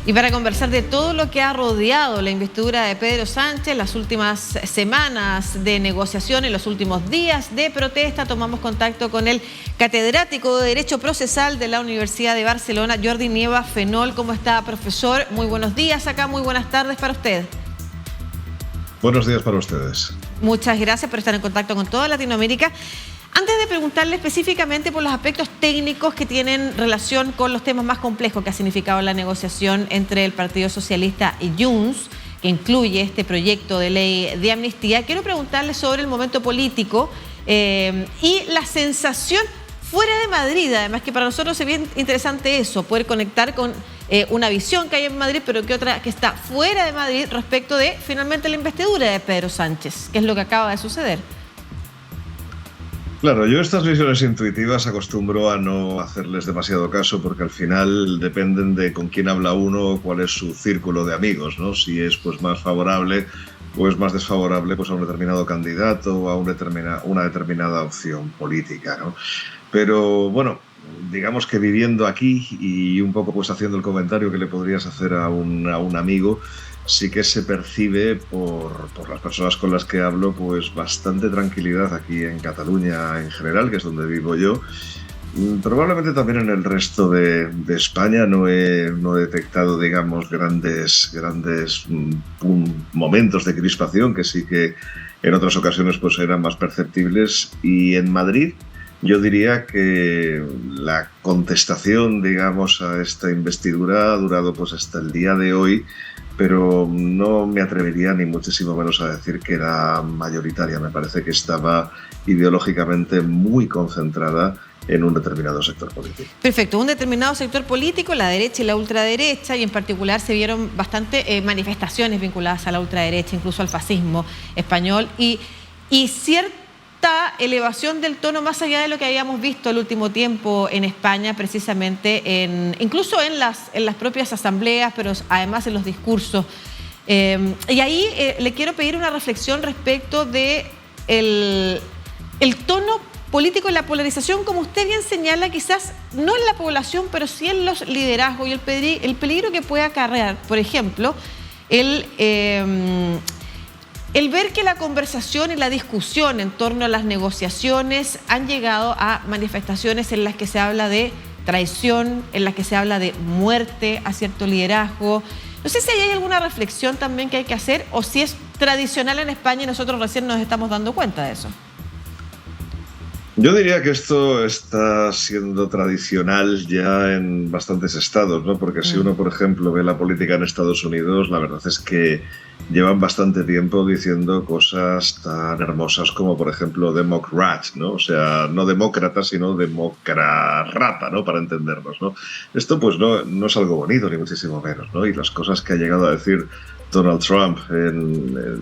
Y para conversar de todo lo que ha rodeado la investidura de Pedro Sánchez, las últimas semanas de negociación y los últimos días de protesta, tomamos contacto con el catedrático de Derecho Procesal de la Universidad de Barcelona, Jordi Nieva Fenol. ¿Cómo está, profesor? Muy buenos días acá, muy buenas tardes para usted. Buenos días para ustedes. Muchas gracias por estar en contacto con toda Latinoamérica. Antes de preguntarle específicamente por los aspectos técnicos que tienen relación con los temas más complejos que ha significado la negociación entre el Partido Socialista y Junts, que incluye este proyecto de ley de amnistía, quiero preguntarle sobre el momento político y la sensación fuera de Madrid. Además que para nosotros es bien interesante eso, poder conectar con una visión que hay en Madrid, pero que otra que está fuera de Madrid respecto de finalmente la investidura de Pedro Sánchez, que es lo que acaba de suceder. Claro, yo estas visiones intuitivas acostumbro a no hacerles demasiado caso porque al final dependen de con quién habla uno o cuál es su círculo de amigos, ¿no? Si es pues más favorable o es más desfavorable pues a un determinado candidato o a una determinada opción política, ¿no? Pero bueno, digamos que viviendo aquí y un poco pues haciendo el comentario que le podrías hacer a un amigo, sí que se percibe por las personas con las que hablo pues bastante tranquilidad aquí en Cataluña en general, que es donde vivo yo. Probablemente también en el resto de España no he detectado, digamos, grandes momentos de crispación que sí que en otras ocasiones pues eran más perceptibles. Y en Madrid yo diría que la contestación, digamos, a esta investidura ha durado pues hasta el día de hoy, pero no me atrevería ni muchísimo menos a decir que era mayoritaria. Me parece que estaba ideológicamente muy concentrada en un determinado sector político. Perfecto, un determinado sector político, la derecha y la ultraderecha, y en particular se vieron bastante manifestaciones vinculadas a la ultraderecha, incluso al fascismo español, y cierta elevación del tono más allá de lo que habíamos visto el último tiempo en España, precisamente incluso en las propias asambleas, pero además en los discursos. Y ahí le quiero pedir una reflexión respecto de el tono político y la polarización, como usted bien señala, quizás no en la población, pero sí en los liderazgos y el peligro que puede acarrear, por ejemplo, el ver que la conversación y la discusión en torno a las negociaciones han llegado a manifestaciones en las que se habla de traición, en las que se habla de muerte a cierto liderazgo. No sé si hay alguna reflexión también que hay que hacer o si es tradicional en España y nosotros recién nos estamos dando cuenta de eso. Yo diría que esto está siendo tradicional ya en bastantes estados, ¿no? Porque si uno, por ejemplo, ve la política en Estados Unidos, la verdad es que llevan bastante tiempo diciendo cosas tan hermosas como, por ejemplo, Democrat, ¿no? O sea, no demócrata, sino democrata, ¿no? Para entendernos, ¿no? Esto, pues, no es algo bonito, ni muchísimo menos, ¿no? Y las cosas que ha llegado a decir Donald Trump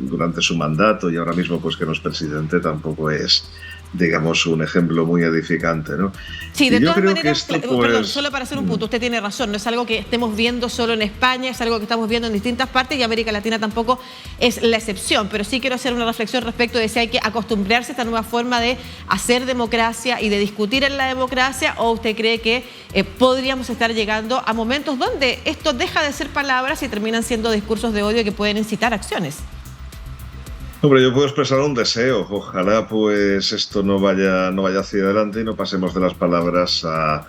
durante su mandato y ahora mismo, pues, que no es presidente, tampoco es, digamos, un ejemplo muy edificante, ¿no? Sí, de todas maneras, esto, pues, perdón, solo para hacer un punto, usted tiene razón, no es algo que estemos viendo solo en España, es algo que estamos viendo en distintas partes y América Latina tampoco es la excepción, pero sí quiero hacer una reflexión respecto de si hay que acostumbrarse a esta nueva forma de hacer democracia y de discutir en la democracia, o usted cree que podríamos estar llegando a momentos donde esto deja de ser palabras y terminan siendo discursos de odio que pueden incitar acciones. Hombre, yo puedo expresar un deseo. Ojalá pues esto no vaya hacia adelante y no pasemos de las palabras a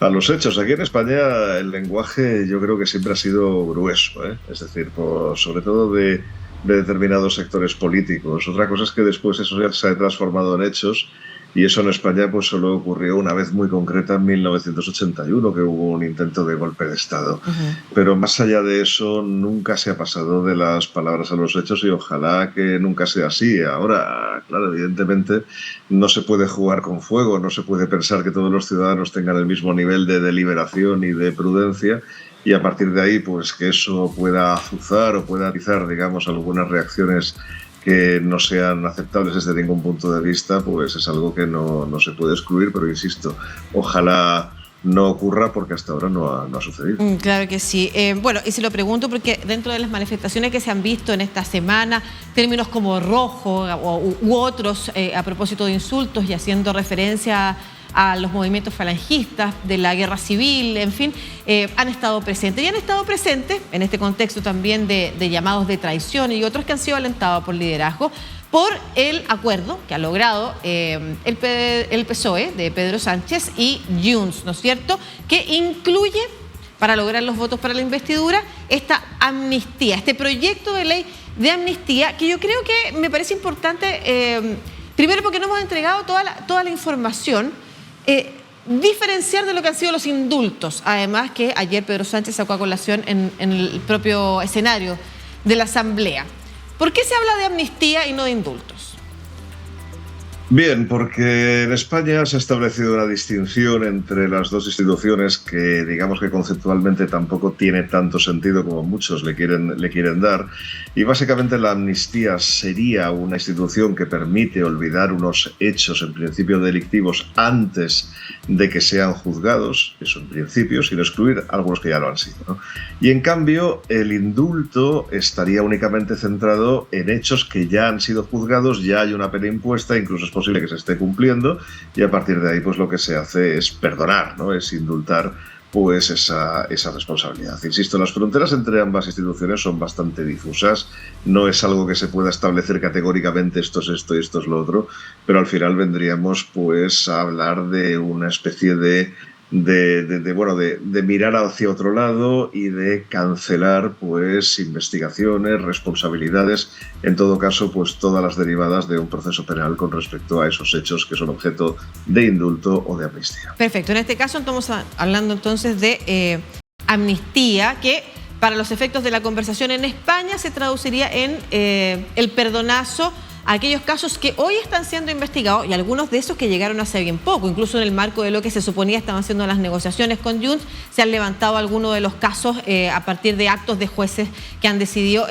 los hechos. Aquí en España el lenguaje yo creo que siempre ha sido grueso, ¿eh? Es decir, sobre todo de determinados sectores políticos. Otra cosa es que después eso ya se ha transformado en hechos, y eso en España pues solo ocurrió una vez muy concreta en 1981, que hubo un intento de golpe de Estado. Pero más allá de eso nunca se ha pasado de las palabras a los hechos y ojalá que nunca sea así. Ahora, claro, evidentemente no se puede jugar con fuego, no se puede pensar que todos los ciudadanos tengan el mismo nivel de deliberación y de prudencia, y a partir de ahí pues que eso pueda azuzar o pueda atizar, digamos, algunas reacciones que no sean aceptables desde ningún punto de vista, pues es algo que no se puede excluir, pero insisto, ojalá no ocurra porque hasta ahora no ha sucedido. Claro que sí. Bueno, y se lo pregunto porque dentro de las manifestaciones que se han visto en esta semana, términos como rojo u otros a propósito de insultos y haciendo referencia a los movimientos falangistas de la guerra civil, en fin, han estado presentes. Y han estado presentes en este contexto también de llamados de traición y otros que han sido alentados por liderazgo, por el acuerdo que ha logrado el PSOE de Pedro Sánchez y Junts, ¿no es cierto?, que incluye, para lograr los votos para la investidura, esta amnistía, este proyecto de ley de amnistía, que yo creo que me parece importante, primero porque no hemos entregado toda la información, diferenciar de lo que han sido los indultos, además que ayer Pedro Sánchez sacó a colación en el propio escenario de la Asamblea. ¿Por qué se habla de amnistía y no de indultos? Bien, porque en España se ha establecido una distinción entre las dos instituciones que, digamos que conceptualmente tampoco tiene tanto sentido como muchos le quieren dar. Y básicamente la amnistía sería una institución que permite olvidar unos hechos en principio delictivos antes de que sean juzgados, eso en principio, sin excluir algunos que ya lo han sido, ¿no? Y en cambio el indulto estaría únicamente centrado en hechos que ya han sido juzgados, ya hay una pena impuesta, incluso es posible que se esté cumpliendo, y a partir de ahí pues lo que se hace es perdonar, ¿no? Es indultar pues esa responsabilidad. Insisto, las fronteras entre ambas instituciones son bastante difusas, no es algo que se pueda establecer categóricamente esto es esto y esto es lo otro, pero al final vendríamos pues a hablar de una especie de mirar hacia otro lado y de cancelar pues investigaciones, responsabilidades, en todo caso pues todas las derivadas de un proceso penal con respecto a esos hechos que son objeto de indulto o de amnistía. Perfecto, en este caso estamos hablando entonces de amnistía, que para los efectos de la conversación en España se traduciría en el perdonazo a aquellos casos que hoy están siendo investigados, y algunos de esos que llegaron hace bien poco, incluso en el marco de lo que se suponía estaban haciendo las negociaciones con Junts, se han levantado algunos de los casos a partir de actos de jueces que han decidido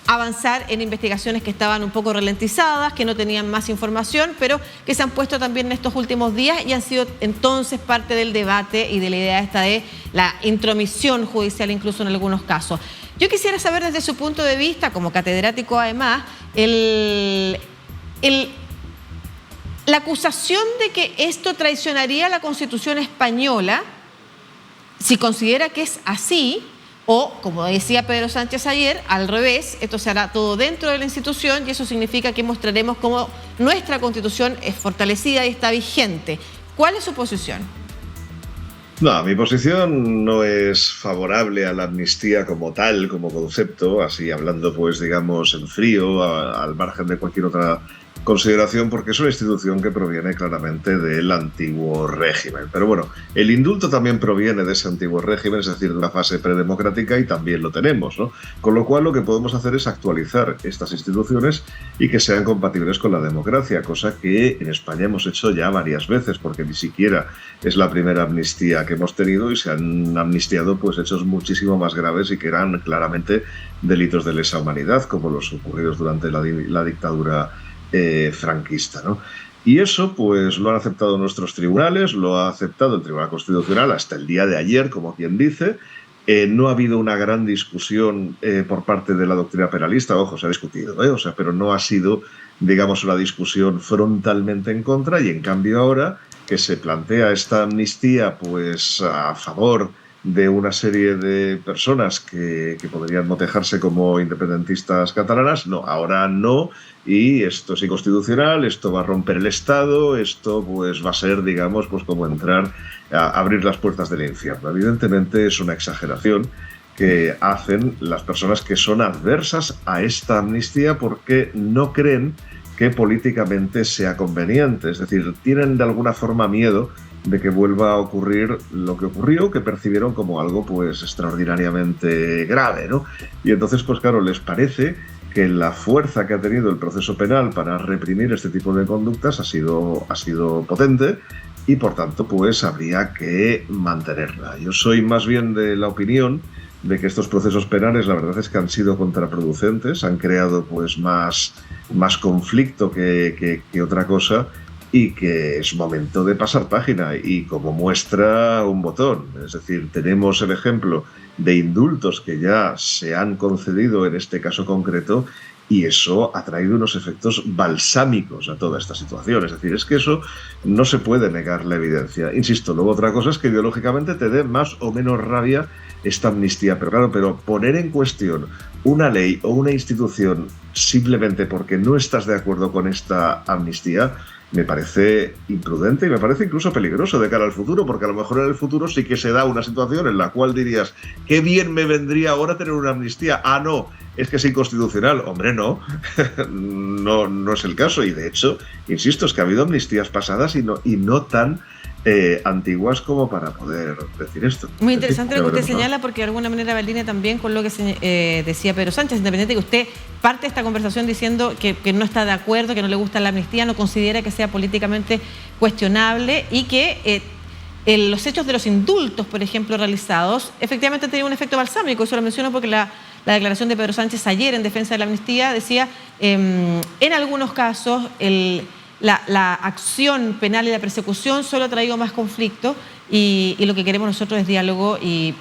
avanzar en investigaciones que estaban un poco ralentizadas, que no tenían más información, pero que se han puesto también en estos últimos días y han sido entonces parte del debate y de la idea esta de la intromisión judicial incluso en algunos casos. Yo quisiera saber desde su punto de vista, como catedrático además, la acusación de que esto traicionaría la Constitución española, si considera que es así, o, como decía Pedro Sánchez ayer, al revés, esto se hará todo dentro de la institución y eso significa que mostraremos cómo nuestra Constitución es fortalecida y está vigente. ¿Cuál es su posición? No, mi posición no es favorable a la amnistía como tal, como concepto, así hablando pues digamos en frío, al margen de cualquier otra consideración, porque es una institución que proviene claramente del antiguo régimen. Pero bueno, el indulto también proviene de ese antiguo régimen, es decir, de una fase predemocrática, y también lo tenemos, ¿no? Con lo cual lo que podemos hacer es actualizar estas instituciones y que sean compatibles con la democracia, cosa que en España hemos hecho ya varias veces, porque ni siquiera es la primera amnistía que hemos tenido y se han amnistiado pues hechos muchísimo más graves y que eran claramente delitos de lesa humanidad, como los ocurridos durante la dictadura franquista, ¿no? Y eso pues lo han aceptado nuestros tribunales, lo ha aceptado el Tribunal Constitucional hasta el día de ayer, como quien dice. No ha habido una gran discusión por parte de la doctrina penalista, ojo, se ha discutido, pero no ha sido, digamos, una discusión frontalmente en contra, y en cambio ahora que se plantea esta amnistía pues a favor de una serie de personas que podrían motejarse como independentistas catalanas, no, ahora no, y esto es inconstitucional, esto va a romper el Estado, esto pues va a ser, digamos, pues como entrar a abrir las puertas del infierno. Evidentemente es una exageración que hacen las personas que son adversas a esta amnistía porque no creen que políticamente sea conveniente, es decir, tienen de alguna forma miedo de que vuelva a ocurrir lo que ocurrió, que percibieron como algo pues extraordinariamente grave, ¿no? Y entonces, pues claro, les parece que la fuerza que ha tenido el proceso penal para reprimir este tipo de conductas ha sido potente y, por tanto, pues habría que mantenerla. Yo soy más bien de la opinión de que estos procesos penales, la verdad es que han sido contraproducentes, han creado pues más conflicto que otra cosa, y que es momento de pasar página, y como muestra un botón, es decir, tenemos el ejemplo de indultos que ya se han concedido en este caso concreto Y eso ha traído unos efectos balsámicos a toda esta situación. Es decir, es que eso no se puede negar la evidencia. Insisto, luego otra cosa es que ideológicamente te dé más o menos rabia esta amnistía. Pero claro, poner en cuestión una ley o una institución simplemente porque no estás de acuerdo con esta amnistía me parece imprudente y me parece incluso peligroso de cara al futuro, porque a lo mejor en el futuro sí que se da una situación en la cual dirías, qué bien me vendría ahora tener una amnistía. Ah, no, es que es inconstitucional. Hombre, no, no es el caso. Y de hecho, insisto, es que ha habido amnistías pasadas y no tan antiguas como para poder decir esto. Muy interesante lo que usted señala, porque de alguna manera va en línea también con lo que decía Pedro Sánchez, independiente que usted parte de esta conversación diciendo que no está de acuerdo, que no le gusta la amnistía, no considera que sea políticamente cuestionable y que los hechos de los indultos, por ejemplo, realizados, efectivamente han tenido un efecto balsámico. Eso lo menciono porque la declaración de Pedro Sánchez ayer en defensa de la amnistía decía, en algunos casos, la acción penal y la persecución solo ha traído más conflicto y lo que queremos nosotros es diálogo y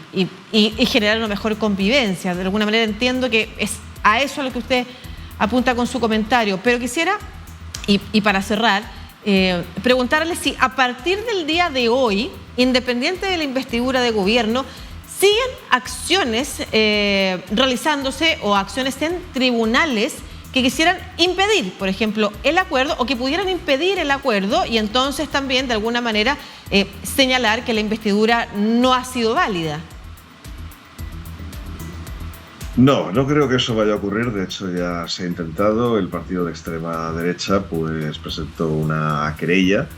generar una mejor convivencia. De alguna manera entiendo que es a eso a lo que usted apunta con su comentario, pero quisiera, y para cerrar, preguntarle si a partir del día de hoy, independiente de la investidura de gobierno, siguen acciones realizándose o acciones en tribunales que quisieran impedir, por ejemplo, el acuerdo o que pudieran impedir el acuerdo y entonces también de alguna manera señalar que la investidura no ha sido válida. No creo que eso vaya a ocurrir. De hecho, ya se ha intentado. El partido de extrema derecha pues presentó una querella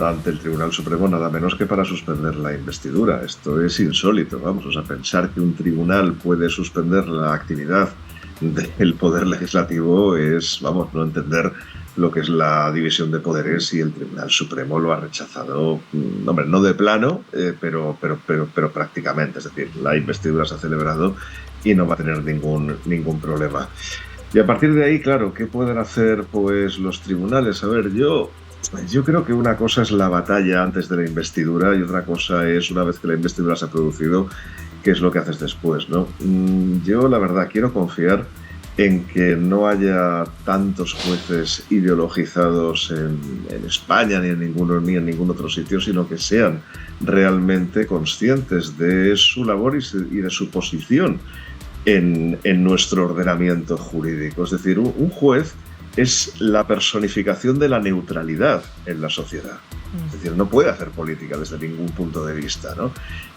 ante el Tribunal Supremo, nada menos que para suspender la investidura. Esto es insólito, vamos, o sea, pensar que un tribunal puede suspender la actividad del Poder Legislativo es, vamos, no entender lo que es la división de poderes, y el Tribunal Supremo lo ha rechazado, hombre, no de plano, pero prácticamente. Es decir, la investidura se ha celebrado y no va a tener ningún problema. Y a partir de ahí, claro, ¿qué pueden hacer pues los tribunales? A ver, yo creo que una cosa es la batalla antes de la investidura y otra cosa es, una vez que la investidura se ha producido, qué es lo que haces después, ¿no? Yo, la verdad, quiero confiar en que no haya tantos jueces ideologizados en España ni en ningún otro sitio, sino que sean realmente conscientes de su labor y de su posición en nuestro ordenamiento jurídico. Es decir, un juez es la personificación de la neutralidad en la sociedad. Es decir, no puede hacer política desde ningún punto de vista, ¿no?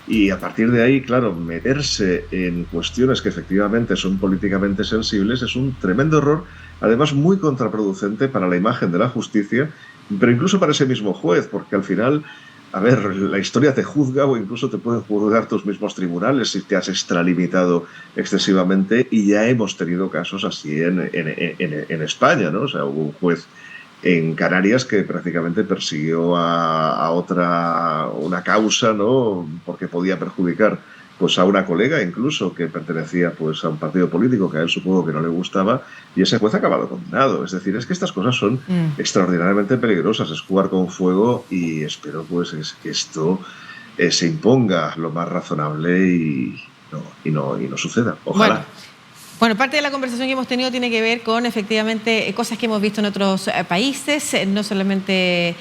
Y a partir de ahí, claro, meterse en cuestiones que efectivamente son políticamente sensibles es un tremendo error, además muy contraproducente para la imagen de la justicia, pero incluso para ese mismo juez, porque al final, a ver, la historia te juzga o incluso te pueden juzgar tus mismos tribunales si te has extralimitado excesivamente, y ya hemos tenido casos así en España, ¿no? O sea, hubo un juez en Canarias que prácticamente persiguió una causa, ¿no? Porque podía perjudicar pues a una colega incluso que pertenecía pues a un partido político que a él supongo que no le gustaba, y ese juez ha acabado condenado. Es decir, es que estas cosas son extraordinariamente peligrosas, es jugar con fuego, y espero pues que esto se imponga lo más razonable y no suceda. Ojalá. Bueno, parte de la conversación que hemos tenido tiene que ver con efectivamente cosas que hemos visto en otros países, no solamente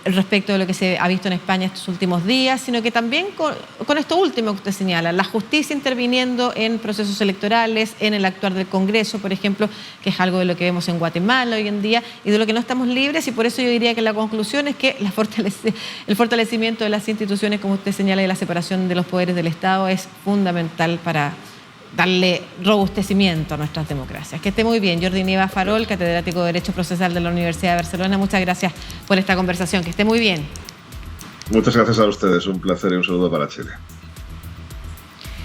respecto de lo que se ha visto en España estos últimos días, sino que también con esto último que usted señala, la justicia interviniendo en procesos electorales, en el actuar del Congreso, por ejemplo, que es algo de lo que vemos en Guatemala hoy en día y de lo que no estamos libres, y por eso yo diría que la conclusión es que el fortalecimiento de las instituciones, como usted señala, y la separación de los poderes del Estado es fundamental para darle robustecimiento a nuestras democracias. Que esté muy bien. Jordi Nieva Farol, catedrático de Derecho Procesal de la Universidad de Barcelona. Muchas gracias por esta conversación. Que esté muy bien. Muchas gracias a ustedes. Un placer y un saludo para Chile.